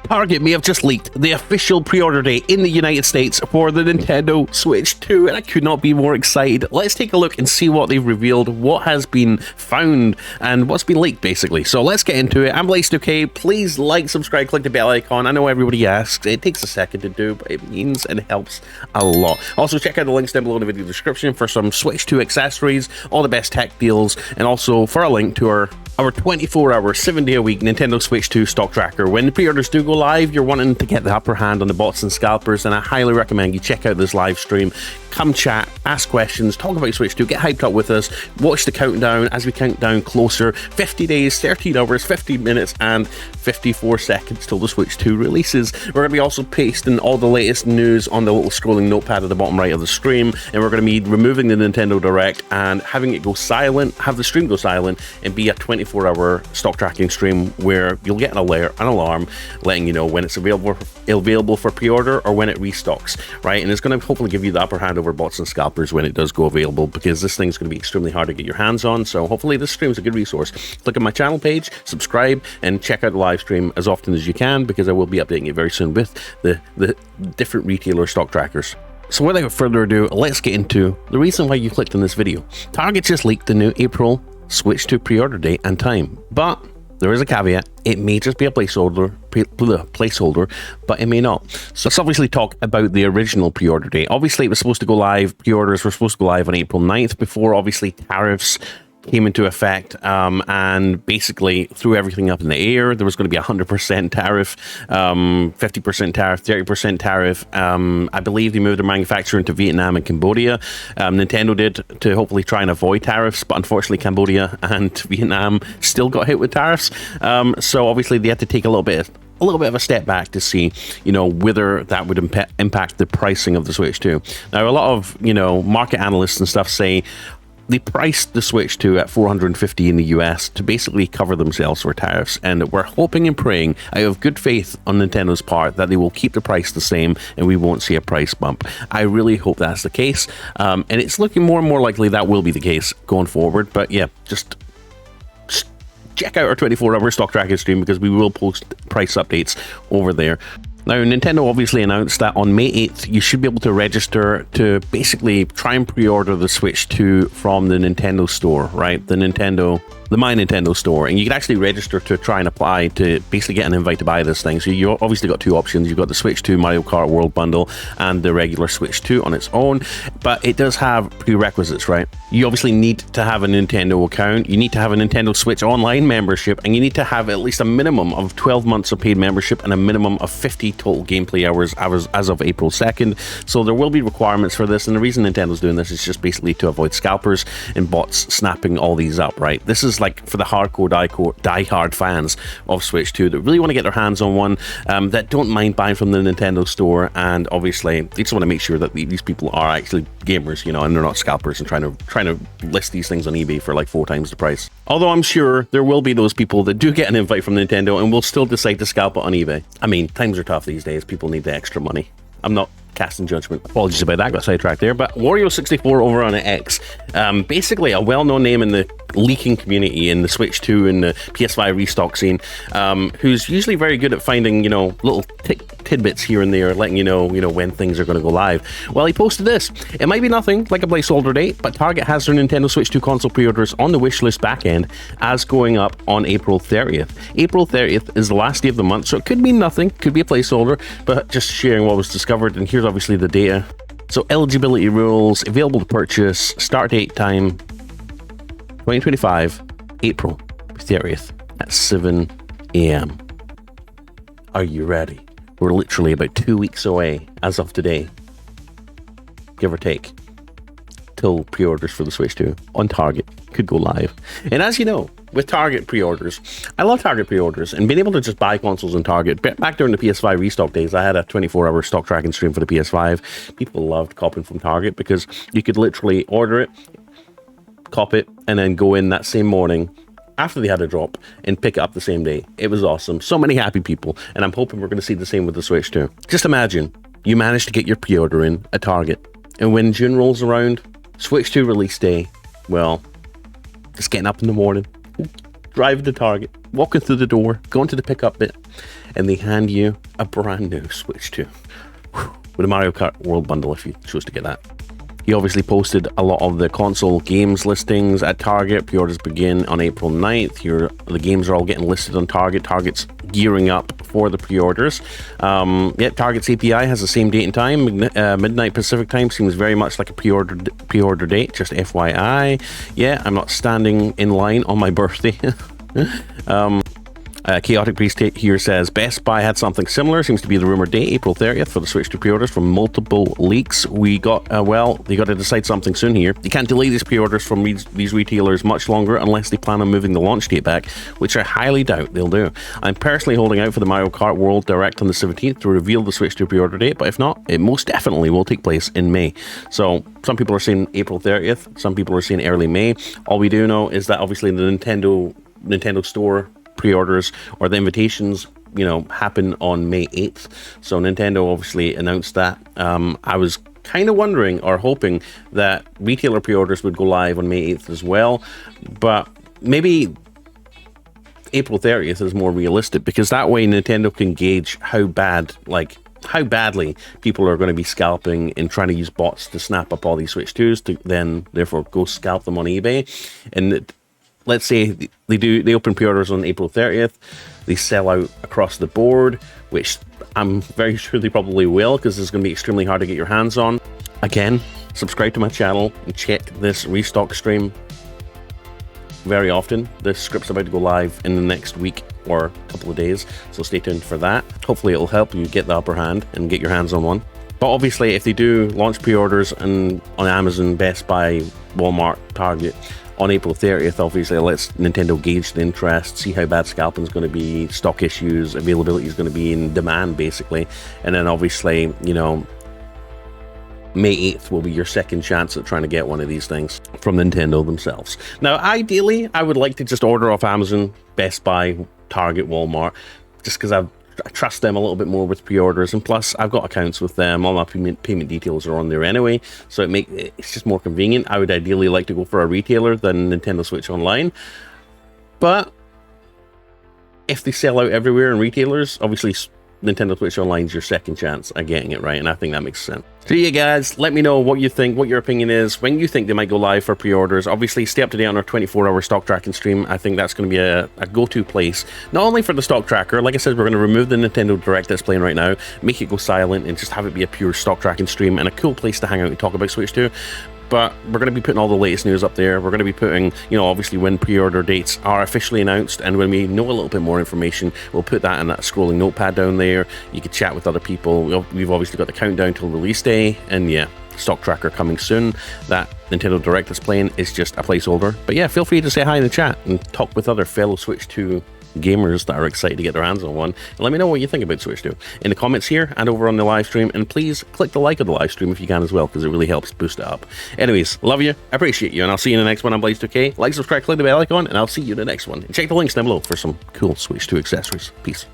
Target may have just leaked the official pre-order date in the United States for the Nintendo Switch 2, and I could not be more excited. Let's take a look and see what they've revealed, what has been found, and what's been leaked, basically. So let's get into it. I'm Blaze2K. Please like, subscribe, click the bell icon. I know everybody asks. It takes a second to do, but it means and helps a lot. Also, check out the links down below in the video description for some Switch 2 accessories, all the best tech deals, and also for a link to our 24-hour, 7-day-a-week Nintendo Switch 2 stock tracker. When the pre-orders do go live, you're wanting to get the upper hand on the bots and scalpers, and I highly recommend you check out this live stream. Come chat, ask questions, talk about Switch 2, get hyped up with us, watch the countdown as we count down closer. 50 days, 13 hours, 15 minutes, and 54 seconds till the Switch 2 releases. We're going to be also pasting all the latest news on the little scrolling notepad at the bottom right of the stream, and we're going to be removing the Nintendo Direct and having it go silent, have the stream go silent, and be a 24-hour stock tracking stream where you'll get an alarm letting you know when it's available for pre-order or when it restocks, right? And it's going to hopefully give you the upper hand over bots and scalpers when it does go available, because this thing's going to be extremely hard to get your hands on. So hopefully this stream is a good resource. Click on my channel page, subscribe, and check out the live stream as often as you can, because I will be updating it very soon with the different retailer stock trackers. So without further ado, let's get into the reason why you clicked on this video. Target just leaked the new April Switch 2 pre-order date and time, but there is a caveat. It may just be a placeholder, but it may not. So let's obviously talk about the original pre-order date. Obviously, it was supposed to go live, pre-orders were supposed to go live on April 9th, before obviously tariffs came into effect, and basically threw everything up in the air. There was going to be 100% tariff, 50% tariff, 30% tariff. I believe they moved their manufacturing to Vietnam and Cambodia. Nintendo did, to hopefully try and avoid tariffs, but unfortunately Cambodia and Vietnam still got hit with tariffs. So obviously they had to take a little bit of a step back to see, whether that would impact the pricing of the Switch 2. Now, a lot of, market analysts and stuff say they priced the Switch 2 at $450 in the US to basically cover themselves for tariffs, and we're hoping and praying, I have good faith on Nintendo's part, that they will keep the price the same and we won't see a price bump. I really hope that's the case, and it's looking more and more likely that will be the case going forward. But yeah, just check out our 24-hour stock tracking stream, because we will post price updates over there. Now, Nintendo obviously announced that on May 8th, you should be able to register to basically try and pre-order the Switch 2 from the Nintendo store, right? The My Nintendo store, and you can actually register to try and apply to basically get an invite to buy this thing. So you obviously got two options. You've got the Switch 2 Mario Kart World Bundle and the regular Switch 2 on its own, but it does have prerequisites, right? You obviously need to have a Nintendo account, you need to have a Nintendo Switch Online membership, and you need to have at least a minimum of 12 months of paid membership and a minimum of 50 total gameplay hours as of April 2nd. So there will be requirements for this, and the reason Nintendo's doing this is just basically to avoid scalpers and bots snapping all these up, right? This is like for the hardcore, die-hard fans of Switch 2 that really want to get their hands on one, that don't mind buying from the Nintendo store, and obviously they just want to make sure that these people are actually gamers, and they're not scalpers and trying to list these things on eBay for like 4 times the price. Although I'm sure there will be those people that do get an invite from Nintendo and will still decide to scalp it on eBay. I mean, times are tough these days. People need the extra money. I'm not casting judgment. Apologies about that, got sidetracked there. But Wario64 over on X, basically a well-known name in the leaking community, in the Switch 2 and the PS5 restock scene, who's usually very good at finding, little tidbits here and there, letting you know when things are going to go live. Well, he posted this. It might be nothing like a placeholder date, but Target has their Nintendo Switch 2 console pre-orders on the wishlist back end as going up on April 30th. April 30th is the last day of the month, so it could mean nothing, could be a placeholder, but just sharing what was discovered. And here's obviously the data. So eligibility rules, available to purchase, start date time 2025 April 30th at 7 a.m. Are you ready? We're literally about 2 weeks away as of today, give or take, till pre-orders for the Switch 2 on Target could go live. And as you know, with Target pre-orders, I love Target pre-orders, and being able to just buy consoles on Target. Back during the PS5 restock days, I had a 24-hour stock tracking stream for the PS5. People loved copying from Target because you could literally order it, cop it, and then go in that same morning after they had a drop and pick it up the same day. It was awesome. So many happy people, and I'm hoping we're going to see the same with the Switch 2. Just imagine you managed to get your pre-order in at Target, and when June rolls around, Switch 2 release day, well, just getting up in the morning, driving to Target, walking through the door, going to the pickup bit, and they hand you a brand new Switch 2 with a Mario Kart World Bundle if you choose to get that. He obviously posted a lot of the console games listings at Target. Pre-orders begin on April 9th. Here, the games are all getting listed on Target. Target's gearing up for the pre-orders. Target's API has the same date and time. Midnight Pacific time seems very much like a pre-order date, just FYI. Yeah, I'm not standing in line on my birthday. Chaotic Priest here says Best Buy had something similar. Seems to be the rumored date, April 30th, for the Switch 2 pre-orders from multiple leaks. We got, they got to decide something soon here. You can't delay these pre-orders from these retailers much longer unless they plan on moving the launch date back, which I highly doubt they'll do. I'm personally holding out for the Mario Kart World Direct on the 17th to reveal the Switch 2 pre-order date, but if not, it most definitely will take place in May. So some people are saying April 30th, some people are saying early May. All we do know is that obviously the Nintendo Store pre-orders or the invitations, happen on May 8th. So Nintendo obviously announced that. I was kind of wondering or hoping that retailer pre-orders would go live on May 8th as well, but maybe April 30th is more realistic, because that way Nintendo can gauge how badly people are going to be scalping and trying to use bots to snap up all these Switch 2s to then therefore go scalp them on eBay. And let's say they open pre-orders on April 30th, they sell out across the board, which I'm very sure they probably will, because it's going to be extremely hard to get your hands on. Again, subscribe to my channel and check this restock stream very often. The script's about to go live in the next week or a couple of days, so stay tuned for that. Hopefully it'll help you get the upper hand and get your hands on one. But obviously, if they do launch pre-orders on Amazon, Best Buy, Walmart, Target on April 30th, obviously it lets Nintendo gauge the interest, see how bad scalping is going to be, stock issues, availability is going to be, in demand basically. And then obviously, May 8th will be your second chance at trying to get one of these things from Nintendo themselves. Now, ideally, I would like to just order off Amazon, Best Buy, Target, Walmart, just because I trust them a little bit more with pre-orders, and plus I've got accounts with them. All my payment details are on there anyway, so it's just more convenient. I would ideally like to go for a retailer than Nintendo Switch Online, but if they sell out everywhere in retailers, obviously Nintendo Switch Online is your second chance at getting it right, and I think that makes sense. So yeah, guys, let me know what you think, what your opinion is, when you think they might go live for pre-orders. Obviously, stay up to date on our 24-hour stock tracking stream. I think that's going to be a go-to place, not only for the stock tracker. Like I said, we're going to remove the Nintendo Direct that's playing right now, make it go silent, and just have it be a pure stock tracking stream and a cool place to hang out and talk about Switch 2. But we're going to be putting all the latest news up there. We're going to be putting, obviously when pre-order dates are officially announced, and when we know a little bit more information, we'll put that in that scrolling notepad down there. You can chat with other people. We've obviously got the countdown till release day, and yeah, stock tracker coming soon. That Nintendo Direct that's playing is just a placeholder. But yeah, feel free to say hi in the chat and talk with other fellow Switch 2 gamers that are excited to get their hands on one, and let me know what you think about Switch 2 in the comments here and over on the live stream. And please click the like of the live stream if you can as well, because it really helps boost it up. Anyways, love you, appreciate you, and I'll see you in the next one. I'm Blaze2K. Like, subscribe, click the bell icon, and I'll see you in the next one. And check the links down below for some cool Switch 2 accessories. Peace.